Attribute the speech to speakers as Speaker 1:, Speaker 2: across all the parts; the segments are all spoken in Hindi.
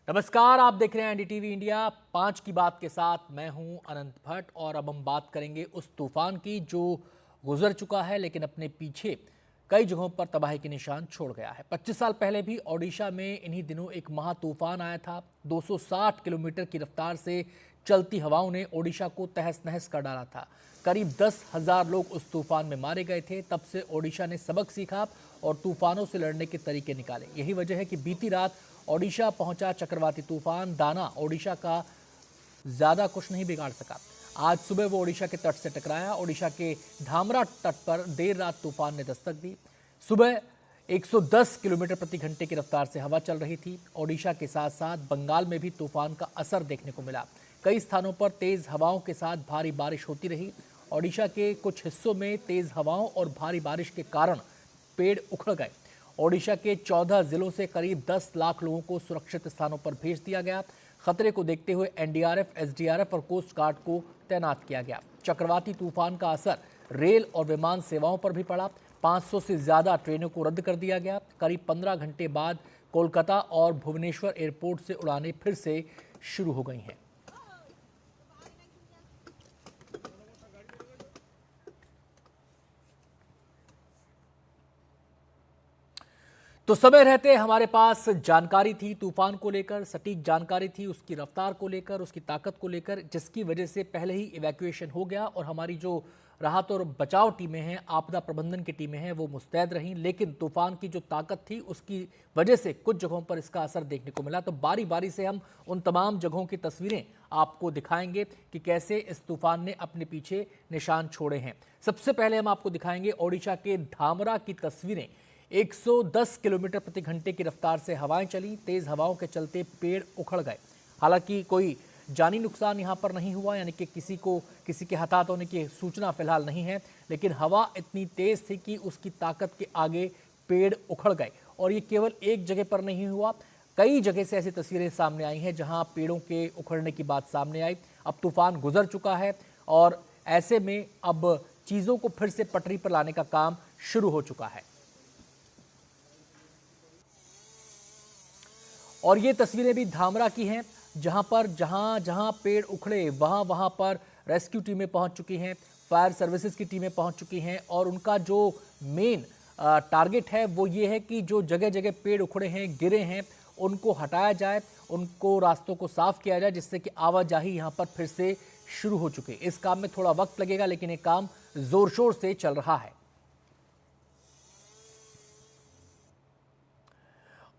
Speaker 1: नमस्कार, आप देख रहे हैं एनडीटीवी इंडिया 5 की बात के साथ। मैं हूं अनंत भट्ट और अब हम बात करेंगे उस तूफान की जो गुजर चुका है लेकिन अपने पीछे कई जगहों पर तबाही के निशान छोड़ गया है। 25 साल पहले भी ओडिशा में इन्हीं दिनों एक महा तूफान आया था। 260 किलोमीटर की रफ्तार से चलती हवाओं ने ओडिशा को तहस नहस कर डाला था। करीब 10,000 लोग उस तूफान में मारे गए थे। तब से ओडिशा ने सबक सीखा और तूफानों से लड़ने के तरीके निकाले। यही वजह है कि बीती रात ओडिशा पहुंचा चक्रवाती तूफान दाना ओडिशा का ज्यादा कुछ नहीं बिगाड़ सका। आज सुबह वो ओडिशा के तट से टकराया। ओडिशा के धामरा तट पर देर रात तूफान ने दस्तक दी। सुबह 110 किलोमीटर प्रति घंटे की रफ्तार से हवा चल रही थी। ओडिशा के साथ साथ बंगाल में भी तूफान का असर देखने को मिला। कई स्थानों पर तेज हवाओं के साथ भारी बारिश होती रही। ओडिशा के कुछ हिस्सों में तेज हवाओं और भारी बारिश के कारण पेड़ उखड़ गए। ओडिशा के 14 जिलों से करीब 10 लाख लोगों को सुरक्षित स्थानों पर भेज दिया गया। खतरे को देखते हुए एनडीआरएफ, एसडीआरएफ और कोस्ट गार्ड को तैनात किया गया। चक्रवाती तूफान का असर रेल और विमान सेवाओं पर भी पड़ा। 500 से ज्यादा ट्रेनों को रद्द कर दिया गया। करीब 15 घंटे बाद कोलकाता और भुवनेश्वर एयरपोर्ट से उड़ानें फिर से शुरू हो गई हैं। तो समय रहते हमारे पास जानकारी थी तूफान को लेकर, सटीक जानकारी थी उसकी रफ्तार को लेकर, उसकी ताकत को लेकर, जिसकी वजह से पहले ही इवैक्यूएशन हो गया और हमारी जो राहत और बचाव टीमें हैं, आपदा प्रबंधन की टीमें हैं, वो मुस्तैद रहीं। लेकिन तूफान की जो ताकत थी उसकी वजह से कुछ जगहों पर इसका असर देखने को मिला। तो बारी बारी से हम उन तमाम जगहों की तस्वीरें आपको दिखाएंगे कि कैसे इस तूफान ने अपने पीछे निशान छोड़े हैं। सबसे पहले हम आपको दिखाएंगे ओडिशा के धामरा की तस्वीरें। 110 किलोमीटर प्रति घंटे की रफ्तार से हवाएं चली। तेज हवाओं के चलते पेड़ उखड़ गए। हालांकि कोई जानी नुकसान यहां पर नहीं हुआ, यानी कि किसी के हताहत होने की सूचना फिलहाल नहीं है। लेकिन हवा इतनी तेज थी कि उसकी ताकत के आगे पेड़ उखड़ गए। और ये केवल एक जगह पर नहीं हुआ, कई जगह से ऐसी तस्वीरें सामने आई हैं जहां पेड़ों के उखड़ने की बात सामने आई। अब तूफान गुजर चुका है और ऐसे में अब चीजों को फिर से पटरी पर लाने का काम शुरू हो चुका है। और ये तस्वीरें भी धामरा की हैं, जहां जहां पेड़ उखड़े वहां पर रेस्क्यू टीमें पहुंच चुकी हैं, फायर सर्विसेज की टीमें पहुंच चुकी हैं। और उनका जो मेन टारगेट है वो ये है कि जो जगह जगह पेड़ उखड़े हैं, गिरे हैं, उनको हटाया जाए, उनको रास्तों को साफ किया जाए, जिससे कि आवाजाही यहां पर फिर से शुरू हो चुकी है। इस काम में थोड़ा वक्त लगेगा लेकिन ये काम जोर शोर से चल रहा है।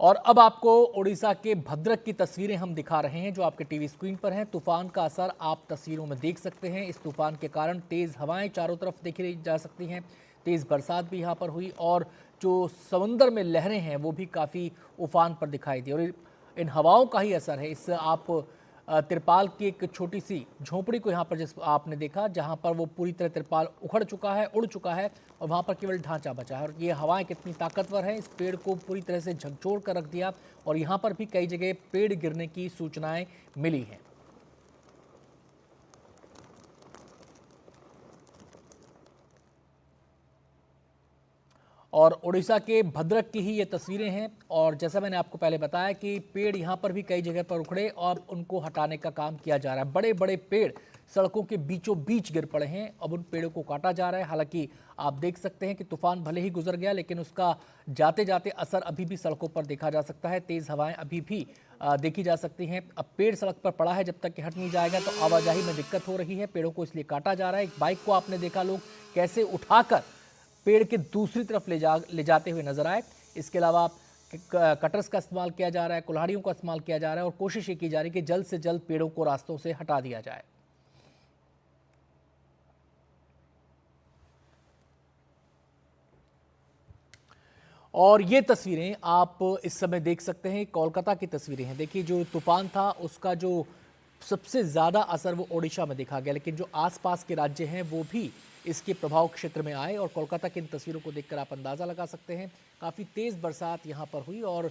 Speaker 1: और अब आपको ओडिशा के भद्रक की तस्वीरें हम दिखा रहे हैं जो आपके टीवी स्क्रीन पर हैं। तूफान का असर आप तस्वीरों में देख सकते हैं। इस तूफान के कारण तेज हवाएं चारों तरफ देखी जा सकती हैं। तेज बरसात भी यहां पर हुई और जो समुद्र में लहरें हैं वो भी काफ़ी उफान पर दिखाई दी। और इन हवाओं का ही असर है। इस आप तिरपाल की एक छोटी सी झोपड़ी को यहाँ पर जिस आपने देखा, जहाँ पर वो पूरी तरह तिरपाल उखड़ चुका है, उड़ चुका है और वहाँ पर केवल ढांचा बचा है। और ये हवाएं कितनी ताकतवर हैं, इस पेड़ को पूरी तरह से झकझोर कर रख दिया। और यहाँ पर भी कई जगह पेड़ गिरने की सूचनाएं मिली हैं। और ओडिशा के भद्रक की ही ये तस्वीरें हैं। और जैसा मैंने आपको पहले बताया कि पेड़ यहाँ पर भी कई जगह पर उखड़े और उनको हटाने का काम किया जा रहा है। बड़े बड़े पेड़ सड़कों के बीचों बीच गिर पड़े हैं। अब उन पेड़ों को काटा जा रहा है। हालांकि आप देख सकते हैं कि तूफान भले ही गुजर गया लेकिन उसका जाते जाते असर अभी भी सड़कों पर देखा जा सकता है। तेज हवाएं अभी भी देखी जा सकती हैं। अब पेड़ सड़क पर पड़ा है, जब तक कि हट नहीं जाएगा तो आवाजाही में दिक्कत हो रही है। पेड़ों को इसलिए काटा जा रहा है। एक बाइक को आपने देखा लोग कैसे उठाकर पेड़ के दूसरी तरफ ले जाते हुए नजर आए। इसके अलावा कटर्स का इस्तेमाल किया जा रहा है, कुल्हाड़ियों का इस्तेमाल किया जा रहा है और कोशिश ये की जा रही है कि जल्द से जल्द पेड़ों को रास्तों से हटा दिया जाए। और ये तस्वीरें आप इस समय देख सकते हैं, कोलकाता की तस्वीरें हैं। देखिए जो तूफान था उसका जो सबसे ज़्यादा असर वो ओडिशा में देखा गया, लेकिन जो आसपास के राज्य हैं वो भी इसके प्रभाव क्षेत्र में आए। और कोलकाता की इन तस्वीरों को देखकर आप अंदाज़ा लगा सकते हैं काफ़ी तेज़ बरसात यहाँ पर हुई। और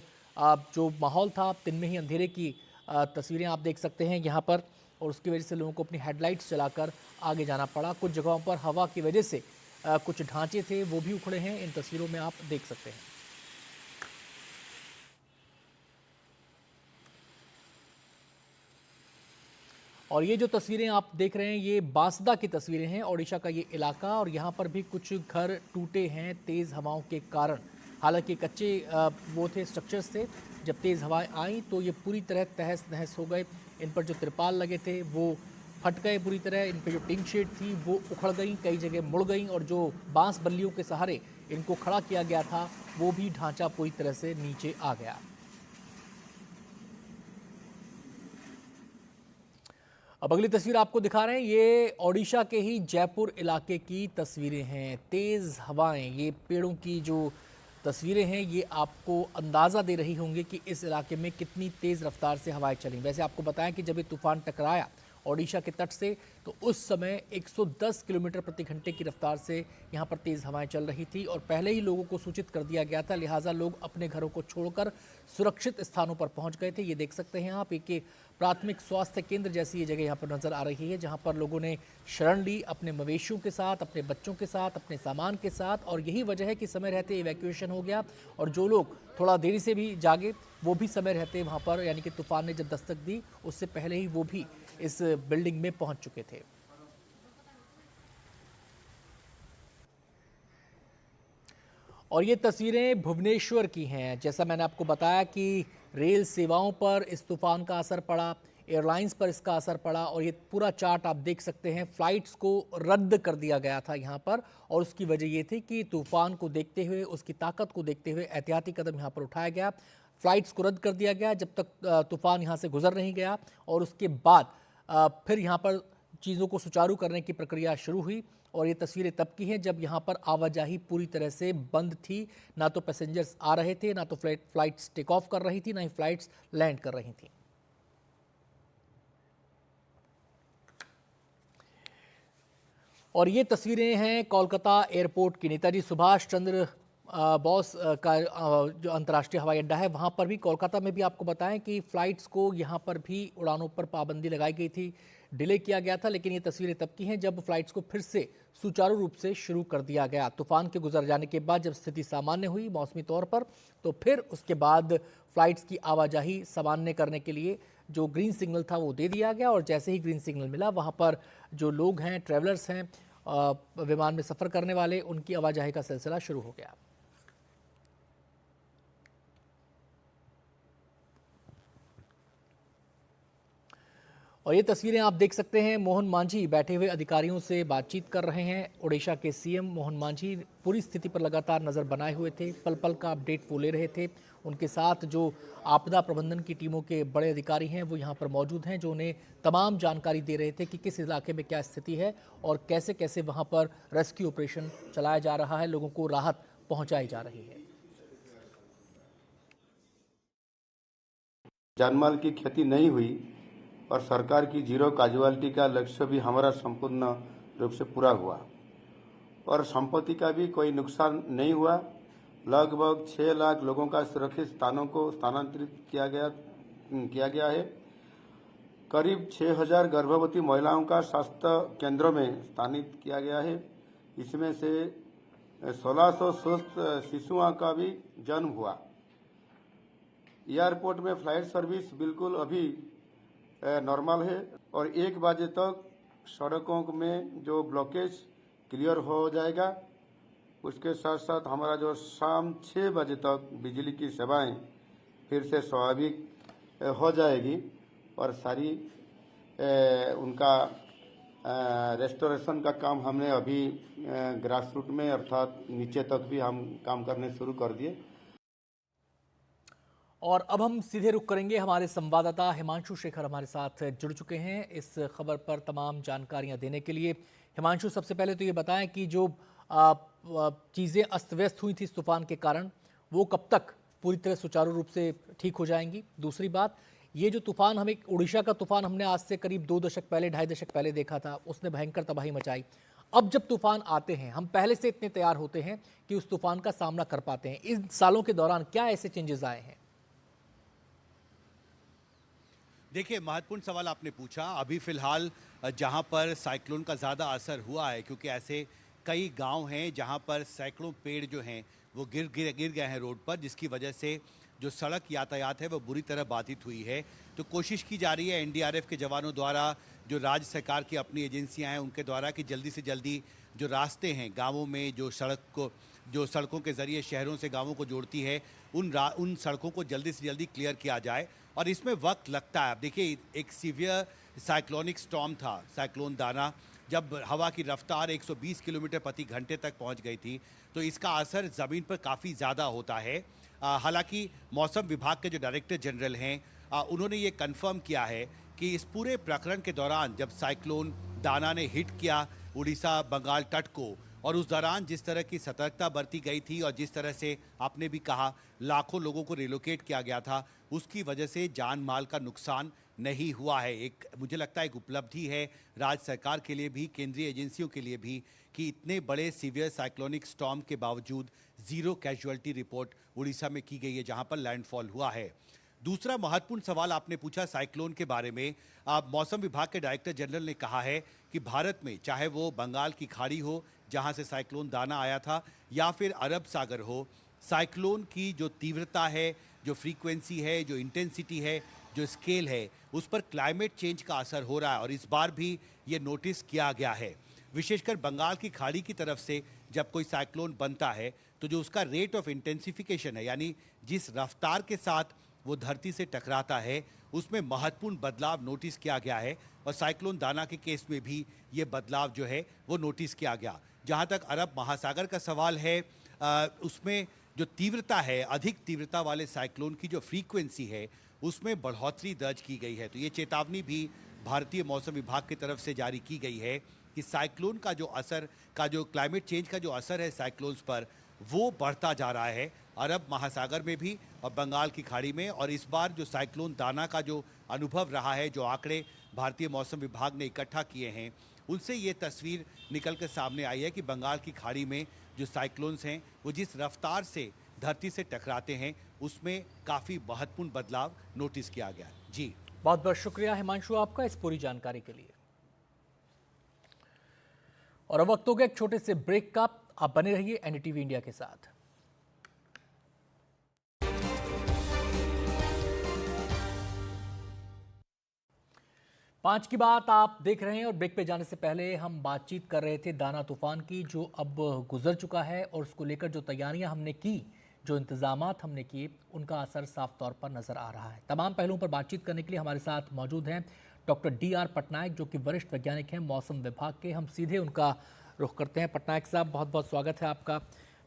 Speaker 1: जो माहौल था दिन में ही अंधेरे की तस्वीरें आप देख सकते हैं यहाँ पर। और उसकी वजह से लोगों को अपनी हेडलाइट्स चलाकर आगे जाना पड़ा। कुछ जगहों पर हवा की वजह से कुछ ढांचे थे वो भी उखड़े हैं। इन तस्वीरों में आप देख सकते हैं। और ये जो तस्वीरें आप देख रहे हैं ये बांसदा की तस्वीरें हैं, ओडिशा का ये इलाका, और यहाँ पर भी कुछ घर टूटे हैं तेज़ हवाओं के कारण। हालांकि कच्चे वो थे, स्ट्रक्चर्स थे, जब तेज़ हवाएं आई तो ये पूरी तरह तहस नहस हो गए। इन पर जो तिरपाल लगे थे वो फट गए पूरी तरह, इन पर जो टिन शेड थी वो उखड़ गई, कई जगह मुड़ गई, और जो बांस बल्लियों के सहारे इनको खड़ा किया गया था वो भी ढांचा पूरी तरह से नीचे आ गया। अब अगली तस्वीर आपको दिखा रहे हैं, ये ओडिशा के ही जयपुर इलाके की तस्वीरें हैं। तेज़ हवाएं, ये पेड़ों की जो तस्वीरें हैं ये आपको अंदाज़ा दे रही होंगी कि इस इलाके में कितनी तेज़ रफ्तार से हवाएं चली। वैसे आपको बताएं कि जब ये तूफान टकराया ओडिशा के तट से तो उस समय 110 किलोमीटर प्रति घंटे की रफ्तार से यहाँ पर तेज़ हवाएं चल रही थी, और पहले ही लोगों को सूचित कर दिया गया था, लिहाजा लोग अपने घरों को छोड़कर सुरक्षित स्थानों पर पहुँच गए थे। ये देख सकते हैं आप, एक प्राथमिक स्वास्थ्य केंद्र जैसी ये जगह यहाँ पर नज़र आ रही है, जहाँ पर लोगों ने शरण ली अपने मवेशियों के साथ, अपने बच्चों के साथ, अपने सामान के साथ, और यही वजह है कि समय रहते इवैक्यूएशन हो गया, और जो लोग थोड़ा देरी से भी जागे वो भी समय रहते वहाँ पर, यानी कि तूफान ने जब दस्तक दी उससे पहले ही वो भी इस बिल्डिंग में पहुंच चुके थे। और ये तस्वीरें भुवनेश्वर की हैं। जैसा मैंने आपको बताया कि रेल सेवाओं पर इस तूफान का असर पड़ा, एयरलाइंस पर इसका असर पड़ा, और ये पूरा चार्ट आप देख सकते हैं। फ्लाइट्स को रद्द कर दिया गया था यहाँ पर, और उसकी वजह ये थी कि तूफान को देखते हुए, उसकी ताकत को देखते हुए एहतियाती कदम यहाँ पर उठाया गया। फ्लाइट्स को रद्द कर दिया गया जब तक तूफान यहाँ से गुजर नहीं गया, और उसके बाद फिर यहाँ पर चीज़ों को सुचारू करने की प्रक्रिया शुरू हुई। और ये तस्वीरें तब की हैं जब यहाँ पर आवाजाही पूरी तरह से बंद थी, ना तो पैसेंजर्स आ रहे थे, ना तो फ्लाइट्स टेक ऑफ कर रही थी, ना ही फ्लाइट्स लैंड कर रही थी। और ये तस्वीरें हैं कोलकाता एयरपोर्ट की। नेताजी सुभाष चंद्र बोस का जो अंतर्राष्ट्रीय हवाई अड्डा है वहाँ पर भी, कोलकाता में भी आपको बताएं कि फ़्लाइट्स को यहाँ पर भी उड़ानों पर पाबंदी लगाई गई थी, डिले किया गया था। लेकिन ये तस्वीरें तब की हैं जब फ्लाइट्स को फिर से सुचारू रूप से शुरू कर दिया गया। तूफान के गुजर जाने के बाद जब स्थिति सामान्य हुई मौसमी तौर पर, तो फिर उसके बाद फ्लाइट्स की आवाजाही सामान्य करने के लिए जो ग्रीन सिग्नल था वो दे दिया गया, और जैसे ही ग्रीन सिग्नल मिला वहाँ पर जो लोग हैं, ट्रैवलर्स हैं, विमान में सफ़र करने वाले, उनकी आवाजाही का सिलसिला शुरू हो गया। और ये तस्वीरें आप देख सकते हैं, मोहन मांझी बैठे हुए अधिकारियों से बातचीत कर रहे हैं। ओडिशा के सीएम मोहन मांझी पूरी स्थिति पर लगातार नज़र बनाए हुए थे, पल पल का अपडेट वो ले रहे थे। उनके साथ जो आपदा प्रबंधन की टीमों के बड़े अधिकारी हैं वो यहाँ पर मौजूद हैं, जो उन्हें तमाम जानकारी दे रहे थे कि किस इलाके में क्या स्थिति है और कैसे कैसे वहाँ पर रेस्क्यू ऑपरेशन चलाया जा रहा है, लोगों को राहत पहुँचाई जा रही है।
Speaker 2: जानमाल की क्षति नहीं हुई और सरकार की जीरो कैजुअलिटी का लक्ष्य भी हमारा संपूर्ण रूप से पूरा हुआ, और संपत्ति का भी कोई नुकसान नहीं हुआ। लगभग 6 लाख लोगों का सुरक्षित स्थानों को स्थानांतरित किया गया है। करीब 6000 गर्भवती महिलाओं का स्वास्थ्य केंद्रों में स्थानित किया गया है। इसमें से 1600 स्वस्थ शिशुओं का भी जन्म हुआ। एयरपोर्ट में फ्लाइट सर्विस बिल्कुल अभी नॉर्मल है, और 1 बजे तक सड़कों में जो ब्लॉकेज क्लियर हो जाएगा। उसके साथ साथ हमारा जो शाम 6 बजे तक बिजली की सेवाएं फिर से स्वाभाविक हो जाएगी, और सारी उनका रेस्टोरेशन का काम हमने अभी ग्रास रूट में अर्थात नीचे तक भी हम काम करने शुरू कर दिए।
Speaker 1: और अब हम सीधे रुख करेंगे, हमारे संवाददाता हिमांशु शेखर हमारे साथ जुड़ चुके हैं इस खबर पर तमाम जानकारियां देने के लिए। हिमांशु, सबसे पहले तो ये बताएं कि जो चीज़ें अस्त व्यस्त हुई थी इस तूफान के कारण, वो कब तक पूरी तरह सुचारू रूप से ठीक हो जाएंगी? दूसरी बात, ये जो तूफान, हमें उड़ीसा का तूफान हमने आज से करीब 2 दशक पहले, 2.5 दशक पहले देखा था, उसने भयंकर तबाही मचाई। अब जब तूफान आते हैं, हम पहले से इतने तैयार होते हैं कि उस तूफान का सामना कर पाते हैं। इन सालों के दौरान क्या ऐसे चेंजेस आए हैं?
Speaker 3: देखिए, महत्वपूर्ण सवाल आपने पूछा। अभी फिलहाल जहां पर साइक्लोन का ज़्यादा असर हुआ है, क्योंकि ऐसे कई गांव हैं जहां पर सैकड़ों पेड़ जो हैं वो गिर गए हैं रोड पर, जिसकी वजह से जो सड़क यातायात है वो बुरी तरह बाधित हुई है। तो कोशिश की जा रही है एनडीआरएफ के जवानों द्वारा जो राज्य सरकार की अपनी एजेंसियां हैं उनके द्वारा कि जल्दी से जल्दी जो रास्ते हैं गांवों में, जो सड़कों के ज़रिए शहरों से गांवों को जोड़ती है, उन सड़कों को जल्दी से जल्दी क्लियर किया जाए। और इसमें वक्त लगता है। अब देखिए, एक सीवियर साइक्लोनिक स्टॉर्म था साइक्लोन दाना, जब हवा की रफ्तार 120 किलोमीटर प्रति घंटे तक पहुंच गई थी, तो इसका असर ज़मीन पर काफ़ी ज़्यादा होता है। हालांकि मौसम विभाग के जो डायरेक्टर जनरल हैं, उन्होंने ये कंफर्म किया है कि इस पूरे प्रकरण के दौरान जब साइक्लोन दाना ने हिट किया उड़ीसा बंगाल तट को, और उस दौरान जिस तरह की सतर्कता बरती गई थी और जिस तरह से आपने भी कहा लाखों लोगों को रिलोकेट किया गया था, उसकी वजह से जान माल का नुकसान नहीं हुआ है। एक मुझे लगता है एक उपलब्धि है राज्य सरकार के लिए भी, केंद्रीय एजेंसियों के लिए भी, कि इतने बड़े सीवियर साइक्लोनिक स्टॉर्म के बावजूद जीरो कैजुअलिटी रिपोर्ट उड़ीसा में की गई है जहां पर लैंडफॉल हुआ है। दूसरा महत्वपूर्ण सवाल आपने पूछा साइक्लोन के बारे में। मौसम विभाग के डायरेक्टर जनरल ने कहा है कि भारत में चाहे वो बंगाल की खाड़ी हो जहां से साइक्लोन दाना आया था, या फिर अरब सागर हो, साइक्लोन की जो तीव्रता है, जो फ्रीक्वेंसी है, जो इंटेंसिटी है, जो स्केल है, उस पर क्लाइमेट चेंज का असर हो रहा है। और इस बार भी ये नोटिस किया गया है। विशेषकर बंगाल की खाड़ी की तरफ से जब कोई साइक्लोन बनता है तो जो उसका रेट ऑफ इंटेंसिफिकेशन है, यानी जिस रफ्तार के साथ वो धरती से टकराता है, उसमें महत्वपूर्ण बदलाव नोटिस किया गया है। और साइक्लोन दाना के केस में भी ये बदलाव जो है वो नोटिस किया गया। जहाँ तक अरब महासागर का सवाल है, उसमें जो तीव्रता है, अधिक तीव्रता वाले साइक्लोन की जो फ्रीक्वेंसी है, उसमें बढ़ोतरी दर्ज की गई है। तो ये चेतावनी भी भारतीय मौसम विभाग की तरफ से जारी की गई है कि साइक्लोन का जो असर का, जो क्लाइमेट चेंज का जो असर है साइक्लोन्स पर, वो बढ़ता जा रहा है अरब महासागर में भी और बंगाल की खाड़ी में। और इस बार जो साइक्लोन दाना का जो अनुभव रहा है, जो आंकड़े भारतीय मौसम विभाग ने इकट्ठा किए हैं, उनसे ये तस्वीर निकल कर सामने आई है कि बंगाल की खाड़ी में जो साइक्लोन्स हैं वो जिस रफ्तार से धरती से टकराते हैं, उसमें काफ़ी महत्वपूर्ण बदलाव नोटिस किया गया है। जी,
Speaker 1: बहुत बहुत शुक्रिया हिमांशु आपका इस पूरी जानकारी के लिए। और अब वक्त हो गया एक छोटे से ब्रेक का। आप बने रहिए एनडीटीवी इंडिया के साथ। पांच की बात आप देख रहे हैं और ब्रेक पे जाने से पहले हम बातचीत कर रहे थे दाना तूफान की, जो अब गुजर चुका है और उसको लेकर जो तैयारियां हमने की, जो इंतजामात हमने किए, उनका असर साफ तौर पर नजर आ रहा है। तमाम पहलुओं पर बातचीत करने के लिए हमारे साथ मौजूद हैं डॉक्टर DR पटनायक, जो कि वरिष्ठ वैज्ञानिक हैं मौसम विभाग के। हम सीधे उनका रुख करते हैं। पटनायक साहब, बहुत बहुत स्वागत है आपका।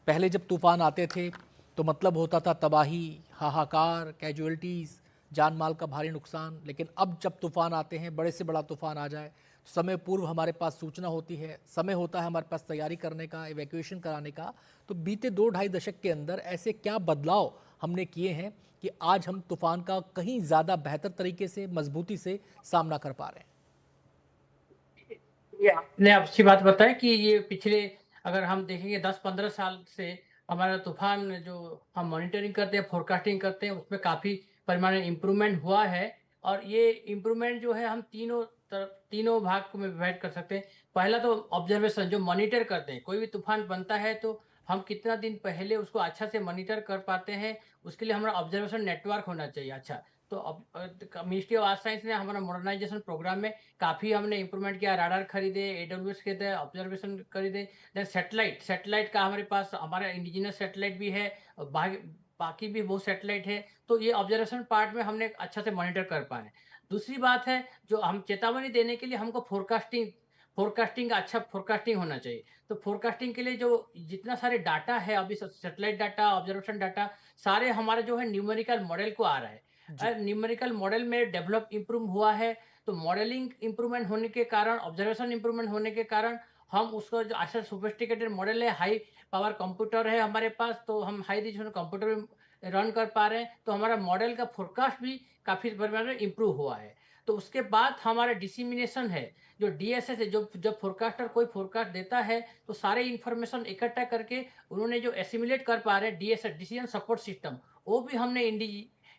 Speaker 1: पहले जब तूफान आते थे तो मतलब होता था तबाही, हाहाकार, कैजुअलिटीज़, जान माल का भारी नुकसान। लेकिन अब जब तूफान आते हैं, बड़े से बड़ा तूफान आ जाए, समय पूर्व हमारे पास सूचना होती है, समय होता है हमारे पास तैयारी करने का, इवैक्यूएशन कराने का। तो बीते 2-2.5 दशक के अंदर ऐसे क्या बदलाव हमने किए हैं कि आज हम तूफान का कहीं ज़्यादा बेहतर तरीके से, मजबूती से सामना कर पा रहे हैं?
Speaker 4: ये आपने अच्छी बात बताई कि ये पिछले अगर हम देखेंगे 10-15 साल से हमारा तूफान जो हम मॉनिटरिंग करते हैं, फोरकास्टिंग करते हैं, उसमें काफ़ी परिमाण में इम्प्रूवमेंट हुआ है। और ये इम्प्रूवमेंट जो है हम तीनों भाग में डिवाइड कर सकते हैं। पहला तो ऑब्जर्वेशन, जो मॉनिटर करते हैं, कोई भी तूफान बनता है तो हम कितना दिन पहले उसको अच्छा से मॉनिटर कर पाते हैं, उसके लिए हमारा ऑब्जर्वेशन नेटवर्क होना चाहिए अच्छा। तो अब मिनिस्ट्री ऑफ आर्थ साइंस ने हमारा मॉडर्नाइजेशन प्रोग्राम में काफ़ी हमने इम्प्रूवमेंट किया। राडार खरीदे, AWS के थे, ऑब्जर्वेशन खरीदे। देन सैटेलाइट का हमारे पास हमारा इंडिजिनस सैटेलाइट भी है और बाकी भी बहुत सैटेलाइट है। तो ये ऑब्जर्वेशन पार्ट में हमने अच्छा से मॉनिटर कर पाए। दूसरी बात है, जो हम चेतावनी देने के लिए हमको फोरकास्टिंग अच्छा फोरकास्टिंग होना चाहिए। तो फोरकास्टिंग के लिए जो जितना सारे डाटा है अभी, सैटेलाइट डाटा, ऑब्जर्वेशन डाटा, सारे हमारे जो है न्यूमेरिकल मॉडल को आ रहा है।
Speaker 1: जी।
Speaker 4: न्यूमेरिकल मॉडल में डेवलप इम्प्रूव हुआ है। तो मॉडलिंग इम्प्रूवमेंट होने के कारण, ऑब्जर्वेशन इम्प्रूवमेंट होने के कारण, हम उसको जो अच्छा सोफिस्टिकेटेड मॉडल है, हाई पावर कंप्यूटर है हमारे पास, तो हम हाई रिजोल्यूशन कंप्यूटर में रन कर पा रहे हैं। तो हमारा मॉडल का फोरकास्ट भी काफ़ी परिमाण में इम्प्रूव हुआ है। तो उसके बाद हमारा डिसिमिनेशन है, जो DSS है, जो जब फोरकास्टर कोई फोरकास्ट देता है तो सारे इन्फॉर्मेशन इकट्ठा करके उन्होंने जो एसिमुलेट कर पा रहे हैं, DSS डिसीजन सपोर्ट सिस्टम, वो भी हमने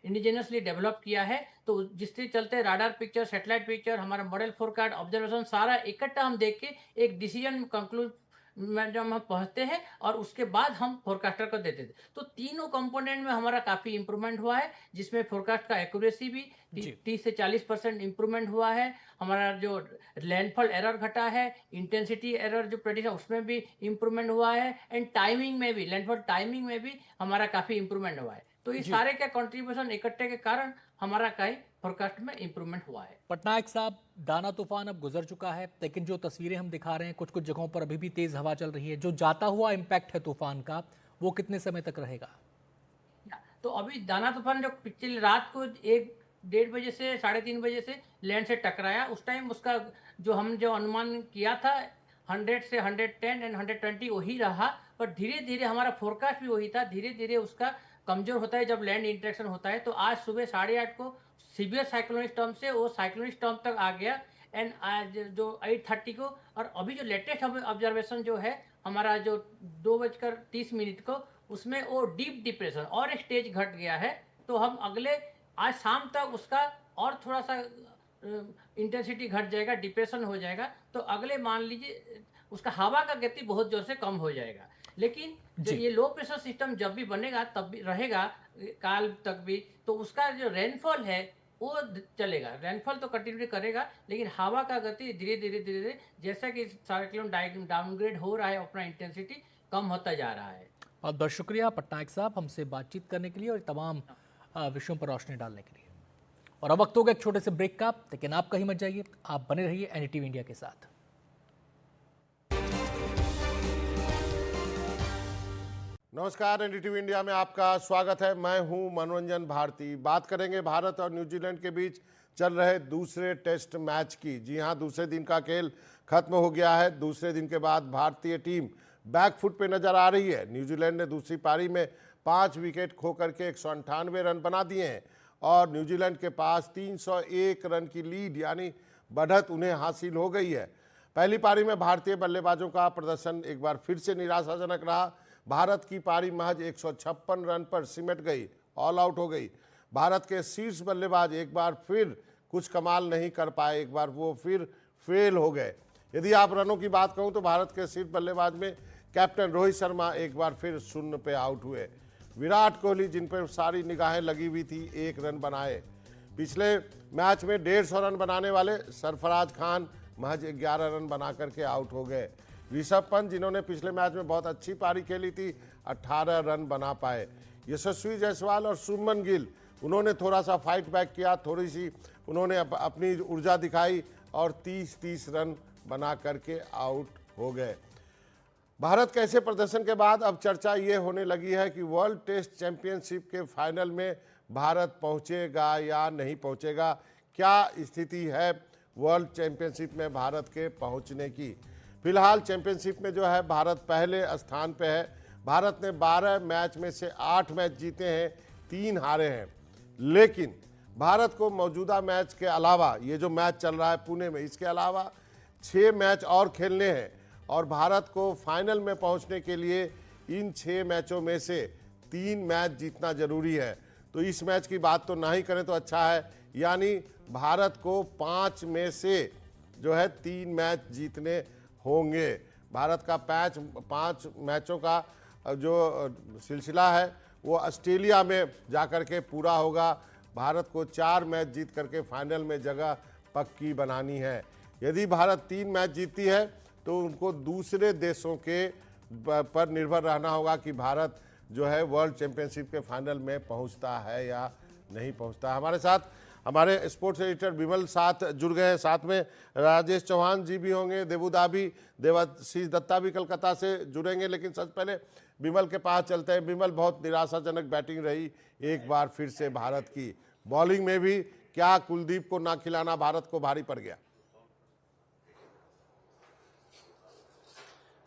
Speaker 4: इंडिजिनसली डेवलप किया है। तो जिसके चलते राडार पिक्चर, सैटेलाइट पिक्चर, हमारा मॉडल फोरकास्ट, ऑब्जर्वेशन सारा इकट्ठा हम देख के एक डिसीजन कंक्लूड में जब हम पहुंचते हैं और उसके बाद हम फोरकास्टर को देते थे। तो तीनों कंपोनेंट में हमारा काफ़ी इम्प्रूवमेंट हुआ है, जिसमें फोरकास्ट का एक्यूरेसी भी
Speaker 1: जी
Speaker 4: 30 से 40% इम्प्रूवमेंट हुआ है। हमारा जो लैंडफॉल एरर घटा है, इंटेंसिटी एरर जो प्रेडिक्शन उसमें भी इम्प्रूवमेंट हुआ है, एंड टाइमिंग में भी, लैंडफॉल टाइमिंग में भी हमारा काफ़ी इम्प्रूवमेंट हुआ है। तो ये
Speaker 1: जी
Speaker 4: सारे का कंट्रीब्यूशन इकट्ठे के कारण हमारा कई फोरकास्ट में इम्प्रूवमेंट हुआ है।
Speaker 1: पटनायक साहब, दाना तूफान अब गुजर चुका है, लेकिन जो तस्वीरें हम दिखा रहे हैं, कुछ कुछ जगहों पर अभी भी तेज हवा चल रही है। जो जाता हुआ इम्पैक्ट है तूफान का, वो कितने समय तक रहेगा?
Speaker 4: तो अभी दाना तूफान जो पिछली रात को 1-1:30 से 3:30 बजे से लैंड से टकराया, उस टाइम उसका जो अनुमान किया था 100 से 110 एंड 120 वही रहा, पर धीरे धीरे हमारा फोरकास्ट भी वही था। धीरे धीरे उसका कमजोर होता है जब लैंड इंटरेक्शन होता है। तो आज सुबह 8:30 को सीवियर साइक्लोनिक स्टॉर्म से वो साइक्लोनिक स्टॉर्म तक आ गया, एंड आज जो 8:30 को, और अभी जो लेटेस्ट ऑब्जर्वेशन जो है हमारा जो 2:30 को, उसमें वो डीप डिप्रेशन और एक स्टेज घट गया है। तो हम अगले आज शाम तक उसका और थोड़ा सा इंटेंसिटी घट जाएगा, डिप्रेशन हो जाएगा। तो अगले मान लीजिए उसका हवा का गति बहुत जोर से कम हो जाएगा। लेकिन जो
Speaker 1: जी
Speaker 4: ये लो प्रेशर सिस्टम जब भी बनेगा तब भी रहेगा काल तक भी, तो उसका जो रेनफॉल है वो चलेगा, रेनफॉल तो कंटिन्यू करेगा, लेकिन हवा का गति धीरे धीरे धीरे धीरे जैसा कि साइक्लोन डाउनग्रेड हो रहा है, अपना इंटेंसिटी कम होता जा रहा है।
Speaker 1: बहुत बहुत शुक्रिया पटनायक साहब, हमसे बातचीत करने के लिए और तमाम विषयों पर रोशनी डालने के लिए। और अब वक्त होगा एक छोटे से ब्रेक का, लेकिन आप कहीं मत जाइए, आप बने रहिए एनडीटीवी इंडिया के साथ।
Speaker 5: नमस्कार, एनडीटीवी इंडिया में आपका स्वागत है। मैं हूं मनोरंजन भारती। बात करेंगे भारत और न्यूजीलैंड के बीच चल रहे दूसरे टेस्ट मैच की। जी हां, दूसरे दिन का खेल खत्म हो गया है। दूसरे दिन के बाद भारतीय टीम बैकफुट पे नजर आ रही है। न्यूजीलैंड ने दूसरी पारी में 5 विकेट खो करके 198 रन बना दिए हैं और न्यूजीलैंड के पास 301 रन की लीड यानी बढ़त उन्हें हासिल हो गई है। पहली पारी में भारतीय बल्लेबाजों का प्रदर्शन एक बार फिर से निराशाजनक रहा। भारत की पारी महज 156 रन पर सिमट गई, ऑल आउट हो गई। भारत के शीर्ष बल्लेबाज एक बार फिर कुछ कमाल नहीं कर पाए, एक बार वो फिर फेल हो गए। यदि आप रनों की बात कहूं तो भारत के शीर्ष बल्लेबाज में कैप्टन रोहित शर्मा एक बार फिर शून्य पे आउट हुए। विराट कोहली, जिन पर सारी निगाहें लगी हुई थी, 1 रन बनाए। पिछले मैच में 150 रन बनाने वाले सरफराज खान महज 11 रन बना करके आउट हो गए। ऋषभ पंत, जिन्होंने पिछले मैच में बहुत अच्छी पारी खेली थी, 18 रन बना पाए। यशस्वी जायसवाल और शुभमन गिल, उन्होंने थोड़ा सा फाइट बैक किया, थोड़ी सी उन्होंने अपनी ऊर्जा दिखाई और 30 रन बना करके आउट हो गए। भारत के ऐसे प्रदर्शन के बाद अब चर्चा ये होने लगी है कि वर्ल्ड टेस्ट चैंपियनशिप के फाइनल में भारत पहुंचेगा या नहीं पहुंचेगा। क्या स्थिति है वर्ल्ड चैंपियनशिप में भारत के पहुंचने की? फिलहाल चैंपियनशिप में जो है भारत पहले स्थान पे है। भारत ने 12 मैच में से 8 मैच जीते हैं, 3 हारे हैं। लेकिन भारत को मौजूदा मैच के अलावा, ये जो मैच चल रहा है पुणे में, इसके अलावा 6 मैच और खेलने हैं और भारत को फाइनल में पहुंचने के लिए इन 6 मैचों में से 3 मैच जीतना जरूरी है। तो इस मैच की बात तो ना ही करें तो अच्छा है, यानी भारत को 5 में से जो है 3 मैच जीतने होंगे। भारत का 5 मैचों का जो सिलसिला है वो ऑस्ट्रेलिया में जाकर के पूरा होगा। भारत को 4 मैच जीत करके फाइनल में जगह पक्की बनानी है। यदि भारत 3 मैच जीतती है तो उनको दूसरे देशों के पर निर्भर रहना होगा कि भारत जो है वर्ल्ड चैंपियनशिप के फाइनल में पहुंचता है या नहीं पहुंचता। हमारे साथ हमारे स्पोर्ट्स एडिटर विमल साथ जुड़ गए हैं, साथ में राजेश चौहान जी भी होंगे, देवुदाबी देवाशीष दत्ता भी कलकत्ता से जुड़ेंगे। लेकिन सबसे पहले विमल के पास चलते हैं। विमल, बहुत निराशाजनक बैटिंग रही एक बार फिर से भारत की। बॉलिंग में भी क्या कुलदीप को ना खिलाना भारत को भारी पड़ गया?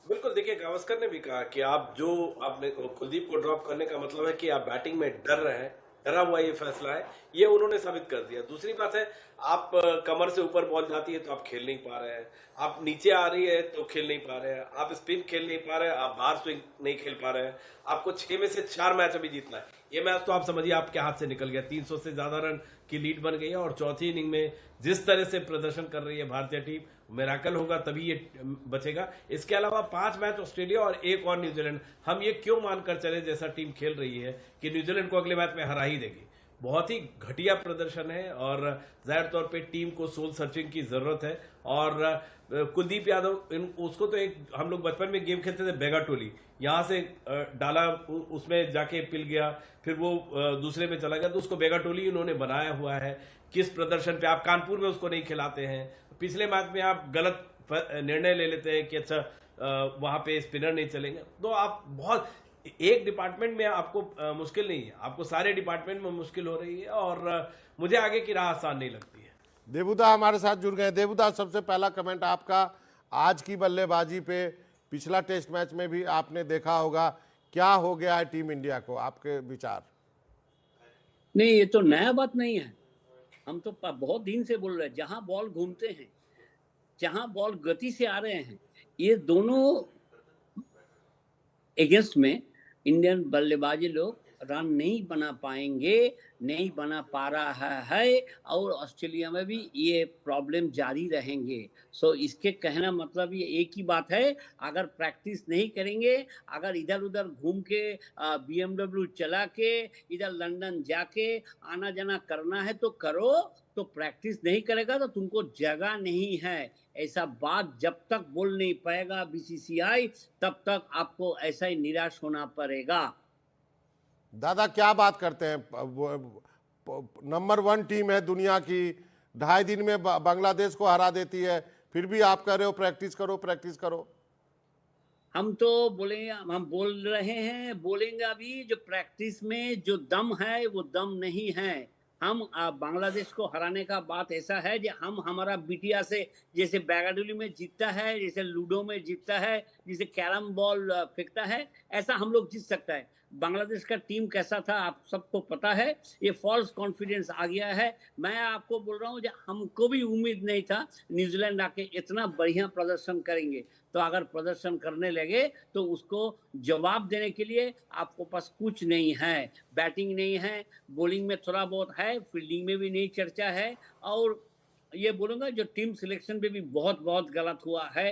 Speaker 6: बिल्कुल, देखिए गावस्कर ने भी कहा कि आपने कुलदीप को ड्रॉप करने का मतलब है कि आप बैटिंग में डर रहे हैं, डरा हुआ ये फैसला है, ये उन्होंने साबित कर दिया। दूसरी बात है, आप कमर से ऊपर बॉल जाती है तो आप खेल नहीं पा रहे हैं, आप नीचे आ रही है तो खेल नहीं पा रहे हैं, आप स्पिन खेल नहीं पा रहे हैं, आप बाहर स्विंग नहीं खेल पा रहे हैं। आपको 6 में से 4 मैच अभी जीतना है। ये मैच तो आप समझिए आपके हाथ से निकल गया। 300 से ज्यादा रन की लीड बन गई है और चौथी इनिंग में जिस तरह से प्रदर्शन कर रही है भारतीय टीम, मिराकल होगा तभी ये बचेगा। इसके अलावा 5 मैच ऑस्ट्रेलिया और 1 और न्यूजीलैंड, हम ये क्यों मानकर चले जैसा टीम खेल रही है कि न्यूजीलैंड को अगले मैच में हरा ही देगी। बहुत ही घटिया प्रदर्शन है और जाहिर तौर पे टीम को सोल सर्चिंग की जरूरत है। और कुलदीप यादव उसको तो एक हम लोग बचपन में गेम खेलते थे बेगा टोली, यहां से डाला उसमें जाके पिल गया, फिर वो दूसरे में चला गया, तो उसको बेगा टोली उन्होंने बनाया हुआ है। किस प्रदर्शन पे आप कानपुर में उसको नहीं खिलाते हैं, पिछले मैच में आप गलत निर्णय ले लेते हैं कि अच्छा वहां पे स्पिनर नहीं चलेंगे, तो आप बहुत एक डिपार्टमेंट में आपको मुश्किल नहीं है, आपको सारे डिपार्टमेंट में मुश्किल हो रही है और मुझे आगे की राह आसान नहीं लगती है।
Speaker 5: देवुदा हमारे साथ जुड़ गए। देवुदा, सबसे पहला कमेंट आपका आज की बल्लेबाजी पे। पिछला टेस्ट मैच में भी आपने देखा होगा, क्या हो गया है टीम इंडिया को, आपके विचार?
Speaker 7: नहीं, ये तो नया बात नहीं है। हम तो बहुत दिन से बोल रहे हैं, जहां बॉल घूमते हैं, जहां बॉल गति से आ रहे हैं, ये दोनों अगेंस्ट में इंडियन बल्लेबाजी लोग रन नहीं बना पाएंगे, नहीं बना पा रहा है और ऑस्ट्रेलिया में भी ये प्रॉब्लम जारी रहेंगे। सो इसके कहना मतलब ये एक ही बात है, अगर प्रैक्टिस नहीं करेंगे, अगर इधर उधर घूम के BMW चला के इधर लंदन जाके आना जाना करना है तो करो, तो प्रैक्टिस नहीं करेगा तो तुमको जगह नहीं है। ऐसा बात जब तक बोल नहीं पाएगा BCCI, तब तक आपको ऐसा ही निराश होना पड़ेगा।
Speaker 5: दादा, क्या बात करते हैं? नंबर 1 टीम है दुनिया की, 2.5 दिन में बांग्लादेश को हरा देती है, फिर भी आप कह रहे हो प्रैक्टिस करो प्रैक्टिस करो।
Speaker 7: हम तो बोलेंगे, हम बोल रहे हैं, बोलेंगे अभी, जो प्रैक्टिस में जो दम है वो दम नहीं है। हम बांग्लादेश को हराने का बात ऐसा है कि हम हमारा बिटिया से जैसे बैगाडोली में जीतता है, जैसे लूडो में जीतता है, जैसे कैरम बॉल फेंकता है, ऐसा हम लोग जीत सकता है। बांग्लादेश का टीम कैसा था आप सबको पता है। ये फॉल्स कॉन्फिडेंस आ गया है। मैं आपको बोल रहा हूँ, हमको भी उम्मीद नहीं था न्यूजीलैंड आके इतना बढ़िया प्रदर्शन करेंगे। तो अगर प्रदर्शन करने लगे तो उसको जवाब देने के लिए आपको पास कुछ नहीं है। बैटिंग नहीं है, बॉलिंग में थोड़ा बहुत है, फील्डिंग में भी नहीं चर्चा है। और ये बोलूँगा जो टीम सिलेक्शन पे भी बहुत बहुत गलत हुआ है।